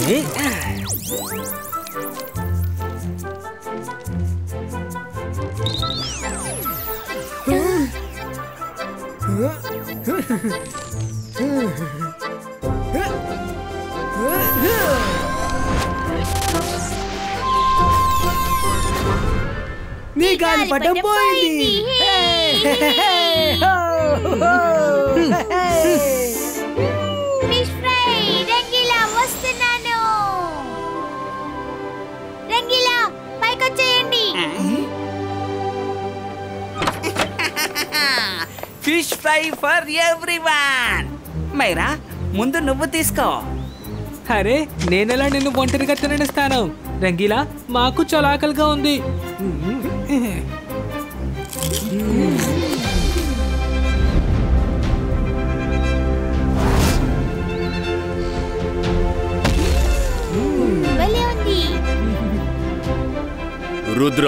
నీ గాలిపటం పోయింది. ఫిష్ ఫ్రై రంగీలా వస్తున్నాను. రంగీలా పైకొచ్చేయండి. Fish fry for everyone. Myra ముందు నువ్వు తీసుకో. అరే నేనెలా నిన్ను ఒంటరిగా తిననిస్తాను? రంగీలా మాకు చాలా ఆకలిగా ఉంది. భలే ఉంది. రుద్ర,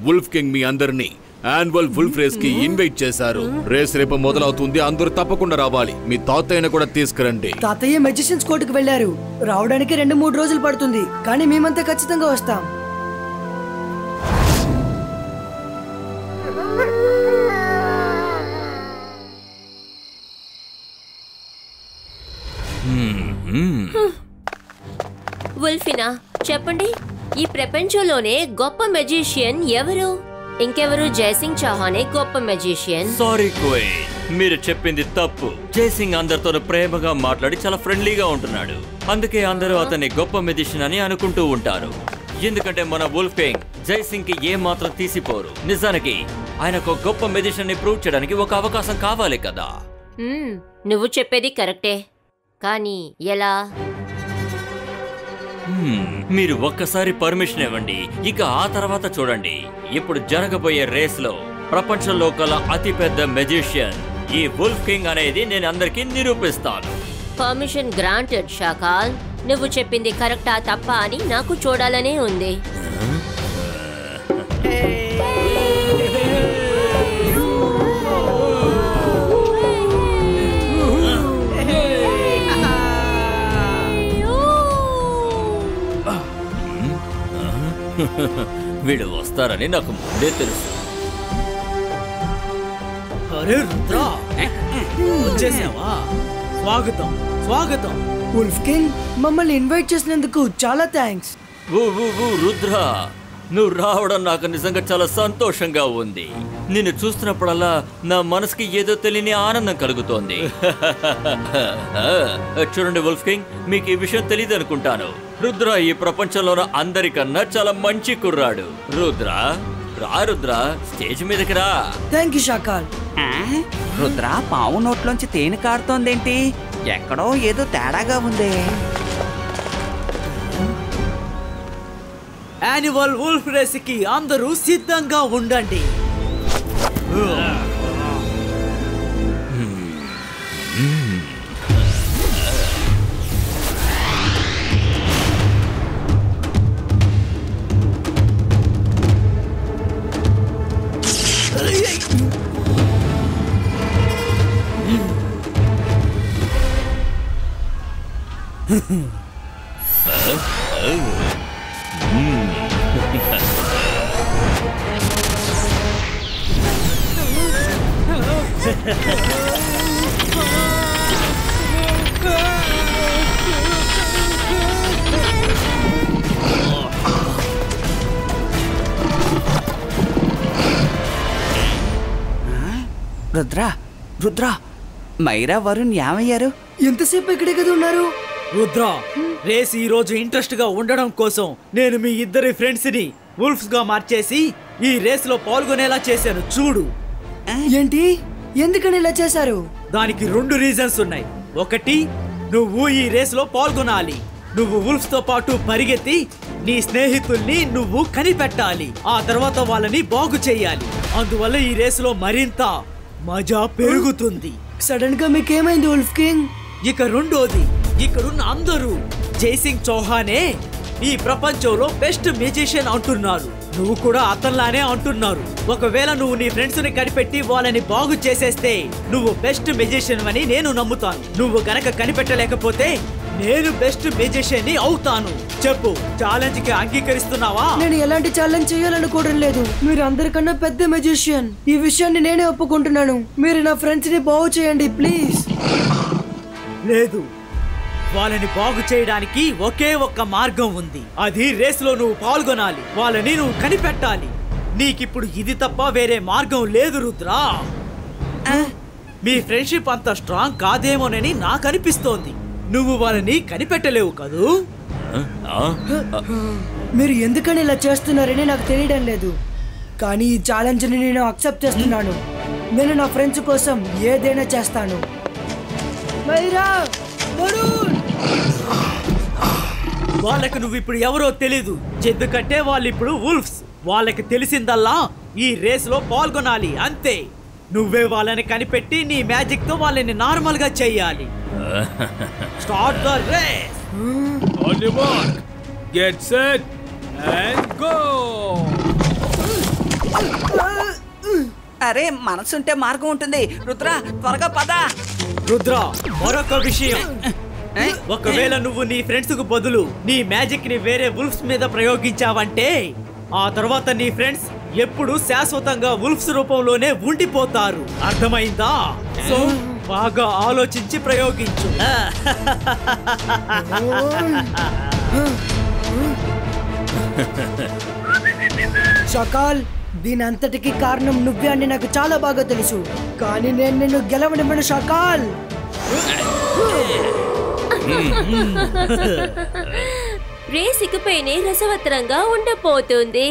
వుల్ఫ్ కింగ్ మీ అందరినీ యాన్యువల్ వుల్ఫ్ రేస్ కి ఇన్వైట్ చేశారు. రేస్ రేపు మొదలవుతుంది, అందరూ తప్పకుండా రావాలి. మీ తాతయ్యను కూడా తీసుకురండి. తాతయ్య మెజిషియన్స్ కోర్టుకు వెళ్లారు. రావడానికి 2-3 రోజులు పడుతుంది, కానీ మేమంతా ఖచ్చితంగా వస్తాం. వుల్ఫినా, చెప్పండి, ఈ ప్రపంచంలోనే గొప్ప మెజిషియన్ ఎవరు? ఇంకెవరు? జైసింగ్ చౌహానే గొప్ప మెజిషియన్. సారీ క్వీన్, మీరు చెప్పింది తప్పు. జైసింగ్ అందరితో ప్రేమగా మాట్లాడి చాలా ఫ్రెండ్లీగా ఉంటున్నాడు. అందుకే అందరూ అతన్ని గొప్ప మెజిషియన్ అని అనుకుంటూ ఉంటారు. ఎందుకంటే మన వుల్ఫ్ కింగ్ జైసింగ్ కి ఏ మాత్రం తీసిపోరు. నిజానికి ఆయనకు గొప్ప మెజిషియన్ ని ప్రూవ్ చేయడానికి ఒక అవకాశం కావాలి కదా. నువ్వు చెప్పేది కరెక్టే, కానీ ఎలా? మీరు ఒక్కసారి పర్మిషన్ ఇవ్వండి, ఇక ఆ తర్వాత చూడండి. ఇప్పుడు జరగబోయే రేస్ లో ప్రపంచంలో కల అతిపెద్ద మెజిషియన్ ఈ వుల్ఫ్ కింగ్ అనేది నేను అందరికీ నిరూపిస్తాను. Permission granted Shakaal. నువ్వు చెప్పింది కరెక్టా తప్పా అని నాకు చూడాలనే ఉంది. వీడు వస్తారని నాకు ముందే తెలుసు. అరే రుద్ర, వచ్చేసావా? స్వాగతం స్వాగతం. వుల్ఫ్ కింగ్, మమ్మల్ని ఇన్వైట్ చేసినందుకు చాలా థ్యాంక్స్. రుద్ర, నువ్వు రావడం నాకు నిజంగా చాలా సంతోషంగా ఉంది. నిన్ను చూస్తున్నప్పుడల్లా నా మనసుకి ఏదో తెలియని ఆనందం కలుగుతోంది. చూడండి వుల్ఫ్ కింగ్, మీకు ఈ విషయం తెలియదు అనుకుంటాను. రుద్ర ఈ ప్రపంచంలో అందరికన్నా చాలా మంచి కుర్రాడు. రుద్ర రా, రుద్ర స్టేజ్ మీదకి రా. Thank you Shakaal. రుద్ర, పావు నోట్లోంచి తేనె కారుతోందేంటి? ఎక్కడో ఏదో తేడాగా ఉంది. యాన్యువల్ వుల్ఫ్ రేస్ కి అందరూ సిద్ధంగా ఉండండి. రుద్ర, రుద్ర, మైరా వరుణ్ ఏమయ్యారు? ఎంతసేపు ఇక్కడే కదా ఉన్నారు? రుద్ర, రేస్ ఈ రోజు ఇంట్రెస్ట్ గా ఉండడం కోసం నేను మీ ఇద్దరి ఫ్రెండ్స్ ని వుల్ఫ్స్ గా మార్చేసి ఈ రేస్ లో పాల్గొనేలా చేశాను. చూడు. ఏంటి? ఎందుకని ఇలా చేశారు? దానికి 2 రీజన్స్ ఉన్నాయి. ఒకటి, నువ్వు ఈ రేస్ లో పాల్గొనాలి. నువ్వు వుల్ఫ్స్ తో పాటు పరిగెత్తి నీ స్నేహితుల్ని నువ్వు కనిపెట్టాలి. ఆ తర్వాత వాళ్ళని బాగు చెయ్యాలి. అందువల్ల ఈ రేసులో మరింత మజా పెరుగుతుంది. సడన్ గా మీకేమైంది వుల్ఫ్ కింగ్? ఇక రెండోది, ఇక్కడున్న అందరూ జైసింగ్ చౌహానే ఈ ప్రపంచంలో బెస్ట్ మ్యూజిషియన్ అంటున్నారు. నువ్వు కూడా అతనిలానే అంటున్నారు. ఒకవేళ నువ్వు నీ ఫ్రెండ్స్ ని కనిపెట్టి వాళ్ళని బాగు చేసేస్తే నువ్వు బెస్ట్ మ్యూజిషియన్ అని నేను నమ్ముతాను. నువ్వు గనక కనిపెట్టలేకపోతే నేను బెస్ట్ మ్యూజిషియన్ ని అవుతాను. చెప్పు, ఛాలెంజ్ కి అంగీకరిస్తున్నావా? నేను ఎలాంటి ఛాలెంజ్ చేయాలనుకోవడం లేదు. మీరు అందరికన్నా పెద్ద మెజిషియన్. ఈ విషయాన్ని నేనే ఒప్పుకుంటున్నాను. మీరు నా ఫ్రెండ్స్ ని బాగు చేయండి ప్లీజ్. లేదు, వాళ్ళని బాగు చేయడానికి ఒకే ఒక్క మార్గం ఉంది. అది రేసులో నువ్వు పాల్గొనాలి, వాళ్ళని నువ్వు కనిపెట్టాలి. నీకిప్పుడు ఇది తప్ప వేరే మార్గం లేదు రుద్రా. మీ ఫ్రెండ్షిప్ అంత స్ట్రాంగ్ కాదేమోనని నాకు అనిపిస్తోంది. నువ్వు వాళ్ళని కనిపెట్టలేవు కదూ. మీరు ఎందుకని ఇలా చేస్తున్నారని నాకు తెలియడం లేదు. కానీ ఈ ఛాలెంజ్ ని నేను అక్సెప్ట్ చేస్తున్నాను. నేను నా ఫ్రెండ్స్ కోసం ఏదైనా చేస్తాను. మైరా, వరుణ్, వాళ్ళకి నువ్వు ఇప్పుడు ఎవరో తెలీదు, ఎందుకంటే వాళ్ళు ఇప్పుడు వుల్ఫ్స్. వాళ్ళకి తెలిసిందల్లా ఈ రేస్ లో పాల్గొనాలి, అంతే. నువ్వే వాళ్ళని కనిపెట్టి నీ మ్యాజిక్ తో వాళ్ళని నార్మల్ గా చెయ్యాలి. Start the race. On the mark, get set and go. అరే మనసుంటే మార్గం ఉంటుంది. రుద్ర త్వరగా పద. రుద్ర, మరొక విషయం. ఒకవేళ నువ్వు నీ ఫ్రెండ్స్ కు బదులు నీ మ్యాజిక్ ని వేరే వుల్ఫ్స్ మీద ప్రయోగించావంటే ఆ తర్వాత నీ ఫ్రెండ్స్ ఎప్పుడు శాశ్వతంగా వుల్ఫ్స్ రూపంలోనే ఉండిపోతారు. అర్థమైందా? సో బాగా ఆలోచించి ప్రయోగించు. షకాల్, దీని అంతటికి కారణం నువ్వే అని నాకు చాలా బాగా తెలుసు. కానీ నేను నిన్ను గెలవనివ్వను షకాల్. రేస్ ఇకపైనే రసవత్తరంగా ఉండబోతుంది.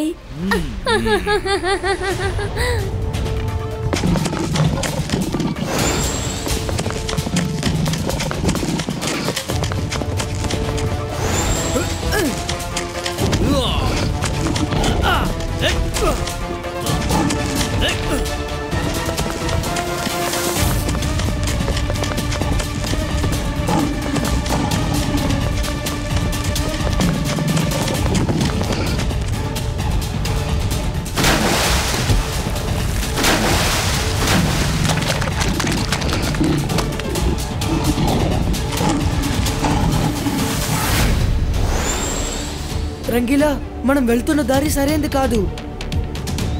రంగీలా, మనం వెళ్తున్న దారి సరైనది కాదు.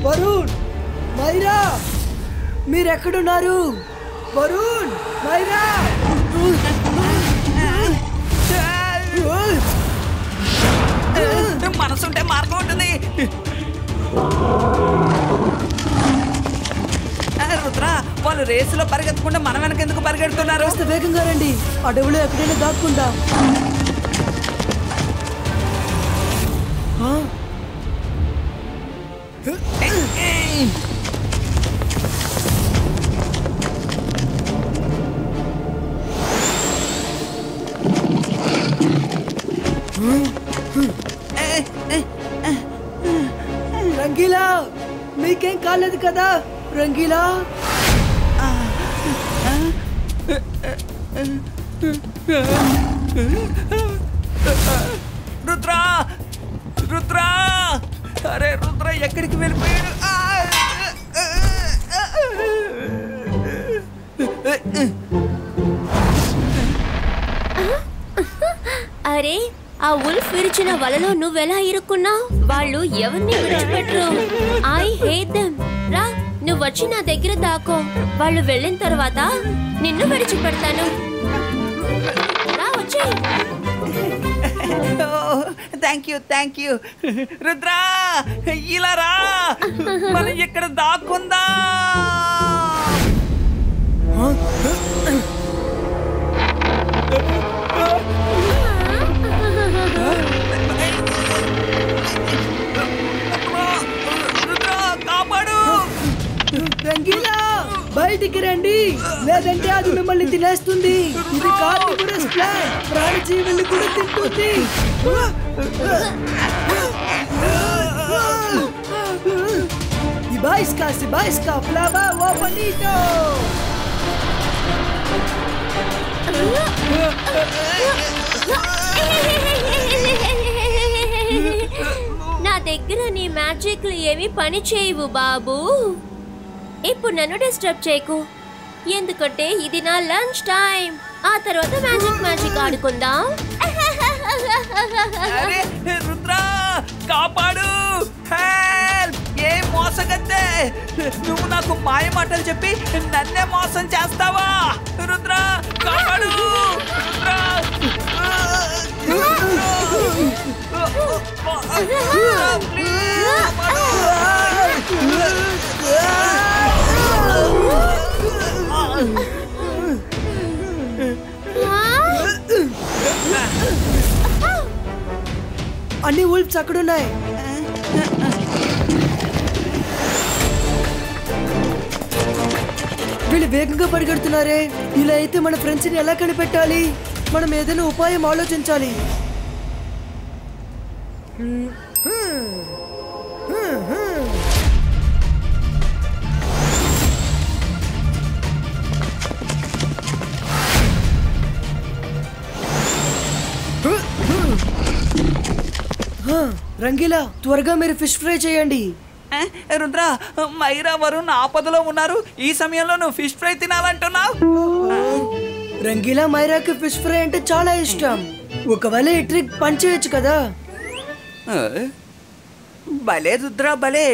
వరుణ్, మైరా, మీరెక్కడున్నారు? వరుణ్, మైరా. మనసుంటే మార్గం ఉంటుంది. రుద్ర, వాళ్ళు రేసులో పరిగెత్తకుండా మనం వెనకెందుకు పరిగెడుతున్నారు? కాస్త వేగంగా రండి, అడవిలో ఎక్కడైనా దాక్కుందాం. రంగీలా, మీకేం కాలేదు కదా? రంగీలా, రుద్ర, రుద్ర, అరే రుద్ర ఎక్కడికి వెళ్ళిపోయాడు? అరే, ఆ వుల్ఫ్ విరిచిన వలలో నువ్వెలా ఇరుక్కున్నావు? వాళ్ళు ఎవరిని విడిచిపెట్టరు. I hate them. రా, నువ్వు వచ్చి నా దగ్గర దాకో. వాళ్ళు వెళ్ళిన తర్వాత నిన్ను విడిచిపెడతాను. రా, వచ్చేయ్. థ్యాంక్ యూ రుద్ర, ఇలా రా, మనం ఇక్కడ దాక్కుందా. రుద్ర, కాపాడు. రంగీలా, బయటికి రండి, లేదంటే అది మిమ్మల్ని తినేస్తుంది. ఇది కార్నివోరస్ ప్లాంట్, ప్రాణజీవుల్ని కూడా తింటుంది. Ibaiska, flava o bonito. నా దగ్గర నీ మ్యాజిక్లు ఏమి పని చేయవు బాబు. ఇప్పుడు నన్ను డిస్టర్బ్ చేయకు, ఎందుకంటే ఇది నా లంచ్ టైం. ఆ తర్వాత మ్యాజిక్ ఆడుకుందాం. అరే రుద్రా కాపాడు, హెల్ప్! ఏ మోసగత్తే, నువ్వు నాకు మాయ మాటలు చెప్పి నన్నే మోసం చేస్తావా? రుద్రా కాపాడు, రుద్రా! అన్ని వుల్ఫ్స్ అక్కడున్నాయి. వీళ్ళు వేగంగా పరిగెడుతున్నారే. ఇలా అయితే మన ఫ్రెండ్స్ ని ఎలా కనిపెట్టాలి? మనం ఏదైనా ఉపాయం ఆలోచించాలి. రంగీలా, త్వరగా మీరు ఫిష్ ఫ్రై చేయండి. రుద్రా, మైరా వరుణ్ ఆపదలో ఉన్నారు. ఈ సమయంలో నువ్వు ఫిష్ ఫ్రై తినాలంటున్నావు? రంగీలా, మైరాకి ఫిష్ ఫ్రై అంటే చాలా ఇష్టం. ఒకవేళ ఈ ట్రిక్ పని చేయొచ్చు కదా. భలే రుద్రా భలే,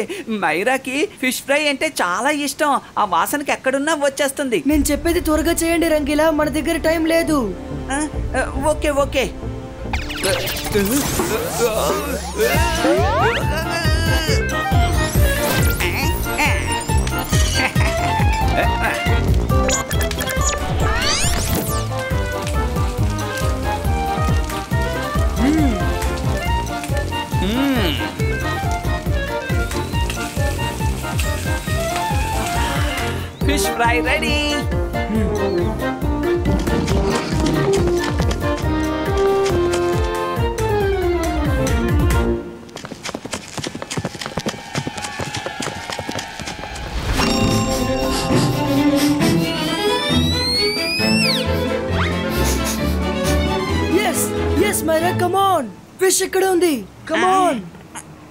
మైరాకి ఫిష్ ఫ్రై అంటే చాలా ఇష్టం. ఆ వాసనకి ఎక్కడున్నా వచ్చేస్తుంది. నేను చెప్పేది త్వరగా చేయండి రంగీలా, మన దగ్గర టైం లేదు. Okay okay. Fish fry ready. Myra, come on. Fish ఇక్కడ ఉంది, కమ్ ఆన్.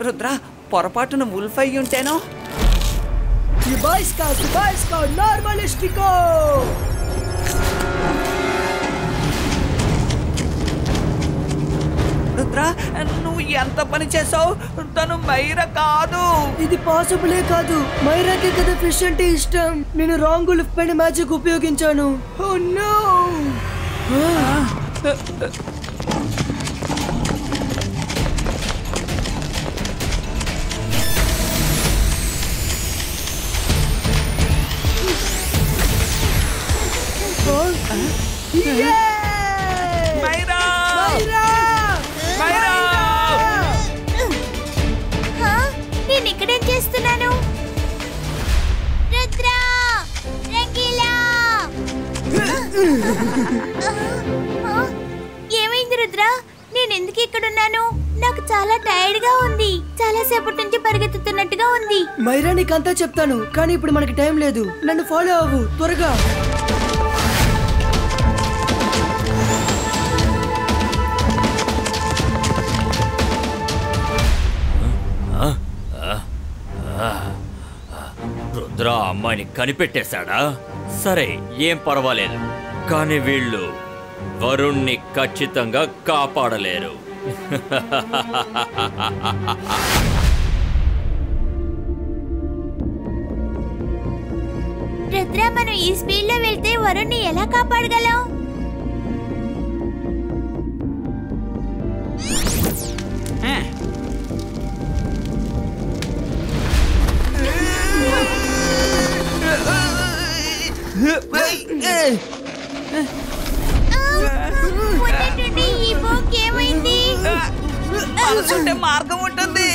రుద్రా, పొరపాటున వుల్ఫ్ అయ్యి ఉంటేనో? నార్మలిస్టికో. రుద్రా, నువ్వు ఎంత పని చేసావు? తను మైరా కాదు. ఇది పాసిబులే కాదు. మైరాకి కదా ఫిష్ అంటే ఇష్టం. నేను రాంగ్ వుల్ఫ్ పైన మ్యాజిక్ ఉపయోగించాను. Oh no. నేను ఇక్కడేం చేస్తున్నాను? రుద్రా, రంగీలా! ఏమైంది రుద్రా? నేను ఎందుకు ఇక్కడున్నాను? నాకు చాలా టైర్డ్ గా ఉంది. చాలా సేపటి నుంచి పరిగెత్తుతున్నట్టుగా ఉంది. మైరా, నీకంతా చెప్తాను, కానీ ఇప్పుడు మనకి టైం లేదు. నన్ను ఫాలో అవ్వు త్వరగా. రుద్ర అమ్మాయిని కనిపెట్టేశాడా? సరే, ఏం పర్వాలేదు. కానీ వీళ్ళు వరుణ్ణి ఖచ్చితంగా కాపాడలేరు. రుద్ర, మనం ఈ స్పీడ్ లో వెళ్తే వరుణ్ణి ఎలా కాపాడగలం? ఈ బోక్ ఏమైంది? మనసుంటే మార్గం ఉంటుంది.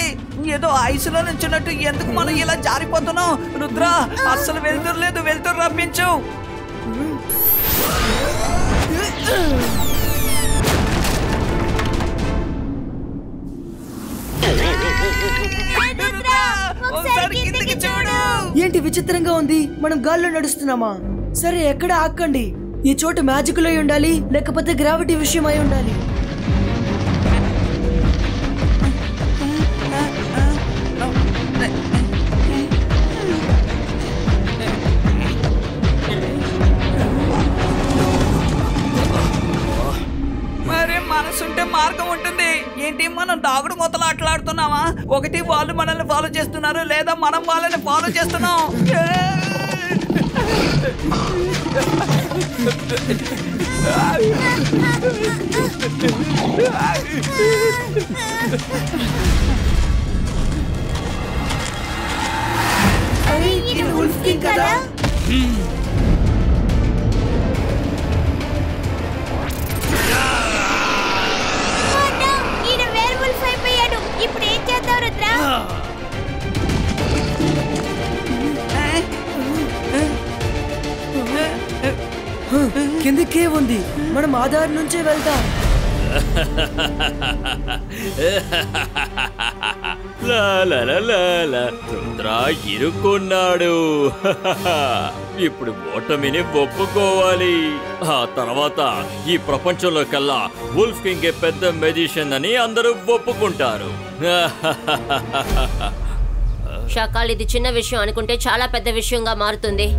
ఏదో ఐసులో నుంచున్నట్టు ఎందుకు మనం ఇలా జారిపోతున్నాం? రుద్ర, అస్సలు వెళ్తురు లేదు. వెళ్తురు రప్పించు. ఏంటి విచిత్రంగా ఉంది? మనం గాల్లో నడుస్తున్నామా? సరే, ఎక్కడ ఆక్కండి. ఈ చోటు మ్యాజిక్ అయి ఉండాలి, లేకపోతే గ్రావిటీ విషయం అయి ఉండాలి. దాగుడు మూతలు ఆటలాడుతున్నావా? ఒకటి వాళ్ళు మనల్ని ఫాలో చేస్తున్నారు, లేదా మనం వాళ్ళని ఫాలో చేస్తున్నాం. ఇది వుల్ఫ్ కింగ్ కదా? ఈయన వేర్వుల్ఫ్ అయిపోయాడు. ఇప్పుడు ఏం చేద్దాం రుద్ర? కిందకే ఉంది, మనం ఆధార్ నుంచే వెళ్దాం. రుద్ర ఇరుక్కున్నాడు. ఇప్పుడు ఓటమిని ఒప్పుకోవాలి. ఆ తర్వాత ఈ ప్రపంచంలో కల్లా వుల్ఫ్ కింగ్ పెద్ద మెజిషియన్ అని అందరూ ఒప్పుకుంటారు. షాకాల్, ఇది చిన్న విషయం అనుకుంటే చాలా పెద్ద విషయంగా మారుతుంది.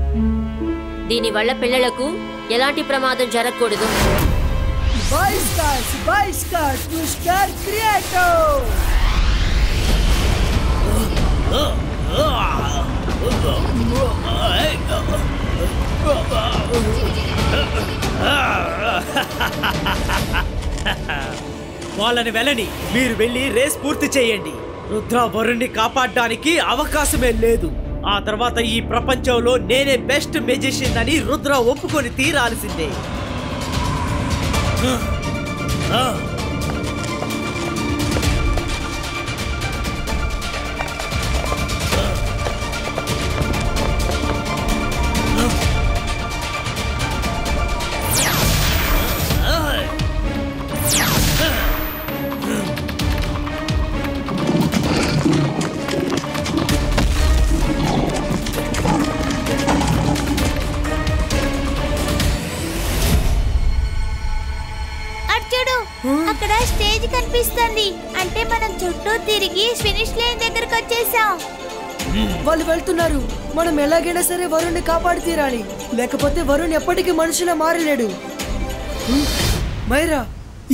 దీనివల్ల పిల్లలకు ఎలాంటి ప్రమాదం జరగకూడదు. Boy scouts mister creator. వాళ్ళని వెళ్ళని, మీరు వెళ్ళి రేస్ పూర్తి చేయండి. రుద్ర వరుణ్ణి కాపాడడానికి అవకాశమే లేదు. ఆ తర్వాత ఈ ప్రపంచంలో నేనే బెస్ట్ మెజిషియన్ అని రుద్ర ఒప్పుకొని తీరాల్సిందే. అక్కడ స్టేజ్ కనిపిస్తుంది. అంటే మనం చుట్టూ తిరిగి ఫినిష్ లైన్ దగ్గరకు వచ్చేసాం. వాళ్ళు వెళ్తున్నారు. మనం ఎలాగైనా సరే వరుణ్ణి కాపాడి తీరాలి, లేకపోతే వరుణ్ ఎప్పటికీ మనిషిలా మారలేడు. మైరా,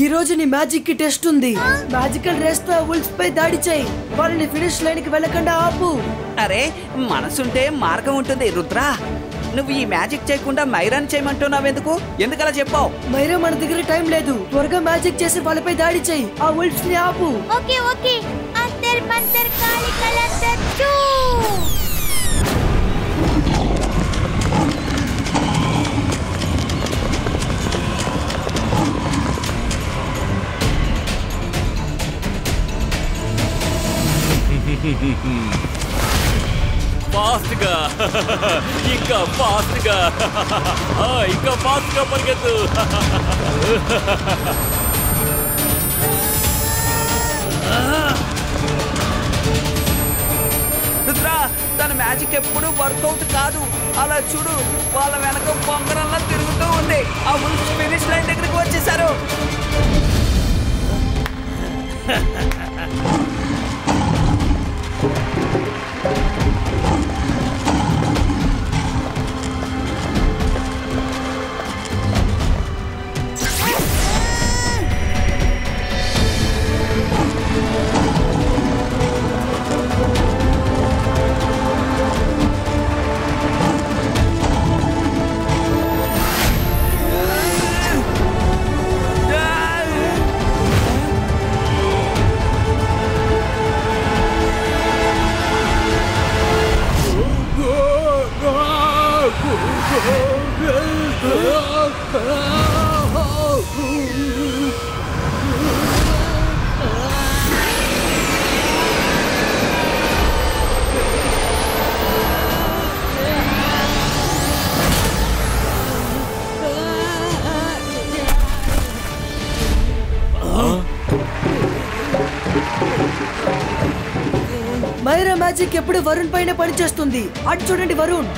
ఈ రోజు నీ మ్యాజిక్ కి టెస్ట్ ఉంది. మ్యాజికల్ రేస్ తో వుల్ఫ్స్ పై దాడి చేయి. వాళ్ళని ఫినిష్ లైన్ కి వెళ్ళకుండా ఆపు. అరే, మనసుంటే మార్గం ఉంటుంది రుద్ర. నువ్వు ఈ మ్యాజిక్ చేయకుండా మైరాన్ చేయమంటున్నావు ఎందుకు? ఎందుకలా చెప్పావు? మైరా, మన దగ్గర టైం లేదు. త్వరగా మ్యాజిక్ చేసి వాళ్ళపై దాడి చేయి. ఆ వుల్ఫ్స్ ని ఆపు. Okay okay. అంతర్ మంతర్ కాలి కలంతర్ చూ. ఫాస్ట్ గా, ఇంకా ఫాస్ట్ గా, ఇంకా ఫాస్ట్ గా పరిగెత్తు. రుద్ర, తన మ్యాజిక్ ఎప్పుడు వర్కౌట్ కాదు. అలా చూడు, వాళ్ళ వెనక బొంగరంలా తిరుగుతూ ఉంది. ఆ వుల్ఫ్స్ ఫినిష్ లైన్ దగ్గరికి వచ్చేసారు. మైరా మ్యాజిక్ ఎప్పుడు వరుణ్ పైన పనిచేస్తుంది. అటు చూడండి, వరుణ్.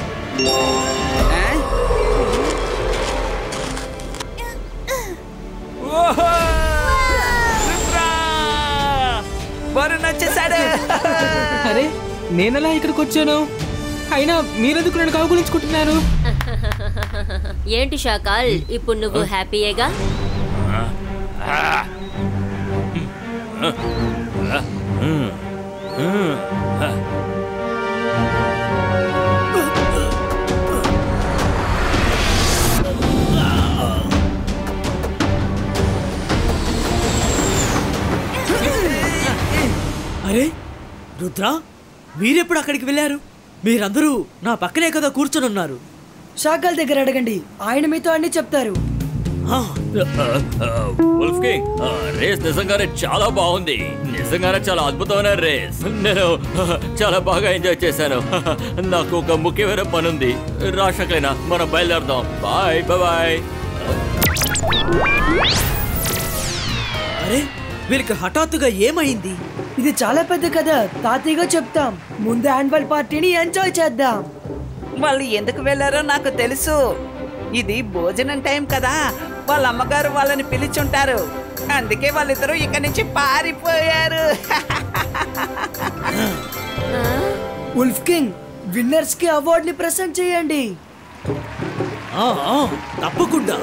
వరుణ్ వచ్చేసాడు. అరే, నేనలా ఇక్కడికి వచ్చాను? అయినా మీరెందుకు నన్ను కౌగులించుకుంటున్నారు? ఏంటి షాకాల్, ఇప్పుడు నువ్వు హ్యాపీయేగా? అరే రుద్ర, మీరెప్పుడు అక్కడికి వెళ్ళారు? మీరందరూ నా పక్కనే కదా కూర్చొని ఉన్నారు. షాకల్ దగ్గర అడగండి, ఆయన మీతో అన్ని చెప్తారు. వుల్ఫ్ కింగ్, రేస్ నిజంగానే చాలా బాగుంది. నిజంగానే చాలా అద్భుతమైన రేస్. నేను చాలా బాగా ఎంజాయ్ చేశాను. నాకు ఒక ముఖ్యమైన పని ఉంది. రాషక్లేనా, మనం బయలుదేరదాం. Bye bye. అరే వీళ్ళకి హఠాత్తుగా ఏమైంది? ఇది చాలా పెద్ద కథ, తాతయ్యగా చెప్తాం. ముందు యాన్యువల్ పార్టీని ఎంజాయ్ చేద్దాం. వాళ్ళు ఎందుకు వెళ్ళారో నాకు తెలుసు. ఇది భోజనం టైం కదా, వాళ్ళ అమ్మగారు వాళ్ళని పిలిచుంటారు. అందుకే వాళ్ళిద్దరూ ఇక్కడి నుంచి పారిపోయారు. వుల్ఫ్ కింగ్, విన్నర్స్ కి అవార్డ్ ని ప్రెజెంట్ చేయండి. తప్పకుండా.